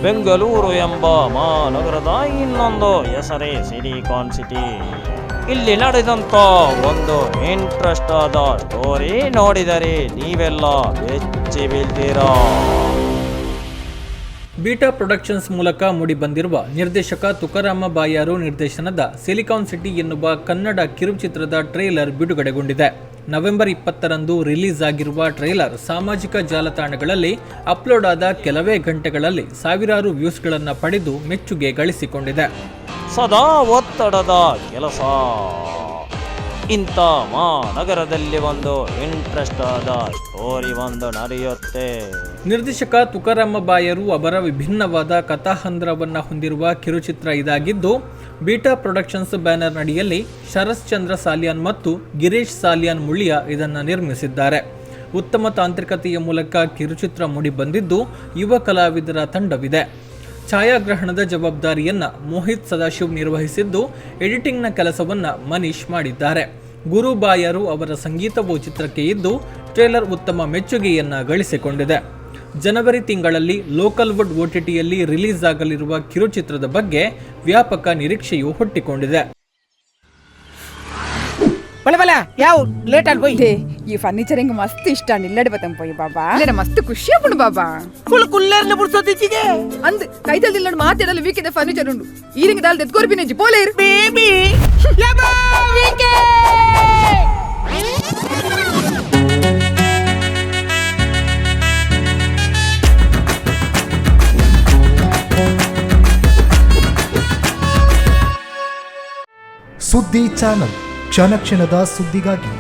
ಬೆಂಗಳೂರು ಎಂಬ ಮಹಾನಗರದ ಇನ್ನೊಂದು ಹೆಸರೇ ಸಿಲಿಕಾನ್ ಸಿಟಿ. ಇಲ್ಲಿ ನಡೆದಂತ ಒಂದು ಇಂಟ್ರೆಸ್ಟ್ ಆದ ಸ್ಟೋರಿ ನೋಡಿದರೆ ನೀವೆಲ್ಲ ಬೆಚ್ಚಿ ಬೀಳ್ತೀರಾ. ಬೀಟಾ ಪ್ರೊಡಕ್ಷನ್ಸ್ ಮೂಲಕ ಮೂಡಿಬಂದಿರುವ ನಿರ್ದೇಶಕ ತುಕಾರಾಮ ಬಾಯಾರು ನಿರ್ದೇಶನದ ಸಿಲಿಕಾನ್ ಸಿಟಿ ಎನ್ನುವ ಕನ್ನಡ ಕಿರುಚಿತ್ರದ ಟ್ರೇಲರ್ ಬಿಡುಗಡೆಗೊಂಡಿದೆ. ನವೆಂಬರ್ 20ರಂದು ರಿಲೀಸ್ ಆಗಿರುವ ಟ್ರೇಲರ್ ಸಾಮಾಜಿಕ ಜಾಲತಾಣಗಳಲ್ಲಿ ಅಪ್ಲೋಡ್ ಆದ ಕೆಲವೇ ಗಂಟೆಗಳಲ್ಲಿ ಸಾವಿರಾರು ವ್ಯೂಸ್ಗಳನ್ನು ಪಡೆದು ಮೆಚ್ಚುಗೆ ಗಳಿಸಿಕೊಂಡಿದೆ. ಸದಾ ಒತ್ತಡದ ಕೆಲಸ, ಇಂಥ ನಗರದಲ್ಲಿ ಒಂದು ಇಂಟ್ರೆಸ್ಟ್ ಆದ ಸ್ಟೋರಿ ಒಂದು ನಡೆಯುತ್ತೆ. ನಿರ್ದೇಶಕ ತುಕಾರಾಮ ಬಾಯಾರು ಅವರ ವಿಭಿನ್ನವಾದ ಕಥಾಹಂದ್ರವನ್ನು ಹೊಂದಿರುವ ಕಿರುಚಿತ್ರ ಇದಾಗಿದ್ದು, ಬೀಟಾ ಪ್ರೊಡಕ್ಷನ್ಸ್ ಬ್ಯಾನರ್ ಅಡಿಯಲ್ಲಿ ಶರತ್ ಚಂದ್ರ ಸಾಲಿಯಾನ್ ಮತ್ತು ಗಿರೀಶ್ ಸಾಲಿಯಾನ್ ಮುಳಿಯ ಇದನ್ನು ನಿರ್ಮಿಸಿದ್ದಾರೆ. ಉತ್ತಮ ತಾಂತ್ರಿಕತೆಯ ಮೂಲಕ ಕಿರುಚಿತ್ರ ಮೂಡಿಬಂದಿದ್ದು, ಯುವ ಕಲಾವಿದರ ತಂಡವಿದೆ. ಛಾಯಾಗ್ರಹಣದ ಜವಾಬ್ದಾರಿಯನ್ನ ಮೋಹಿತ್ ಸದಾಶಿವ್ ನಿರ್ವಹಿಸಿದ್ದು, ಎಡಿಟಿಂಗ್ನ ಕೆಲಸವನ್ನ ಮನೀಶ್ ಮಾಡಿದ್ದಾರೆ. ಗುರು ಬಾಯಾರು ಅವರ ಸಂಗೀತವು ಚಿತ್ರಕ್ಕೆ ಇದ್ದು, ಟ್ರೇಲರ್ ಉತ್ತಮ ಮೆಚ್ಚುಗೆಯನ್ನ ಗಳಿಸಿಕೊಂಡಿದೆ. ಜನವರಿ ತಿಂಗಳಲ್ಲಿ ಲೋಕಲ್ ವುಡ್ OTTಯಲ್ಲಿ ರಿಲೀಸ್ ಆಗಲಿರುವ ಕಿರುಚಿತ್ರದ ಬಗ್ಗೆ ವ್ಯಾಪಕ ನಿರೀಕ್ಷೆಯು ಹುಟ್ಟಿಕೊಂಡಿದೆ. ಯಾವ ಲೇಟ್ ಅಲ್ಲಿ పోయి ఈ ఫర్నిచర్ ఇంక మస్తు ఇష్టాన్ని ఇల్లడి పోతాం పోయి బాబా లేదా మస్తు ಖುಷಿ ಅಪ್ಪುಂಡು ಬಾಬಾ ಕುಲ್ಲರ್ನ ಬುಡ್ಸೋದಿಚ್ಚಿಗೆ ಅಂದ್ ಕೈತಲ್ ದಿಲ್ಲಡ್ ಮಾತಾಡಲು ವೀಕಿದ ಫರ್ನಿಚರ್ ಉಂಡು ಈರಿಂಗ ದಾಲ್ ತೆತ್ಕೋರ್ಪಿ ನೆಂಜಿ ಪೋಲೇರ್ ಬೇಬಿ ಯಬಾ ವೀಕೆ ಸುದ್ದಿ ಚಾನಲ್, ಕ್ಷಣ ಕ್ಷಣದ ಸುದ್ದಿಗಾಗಿ.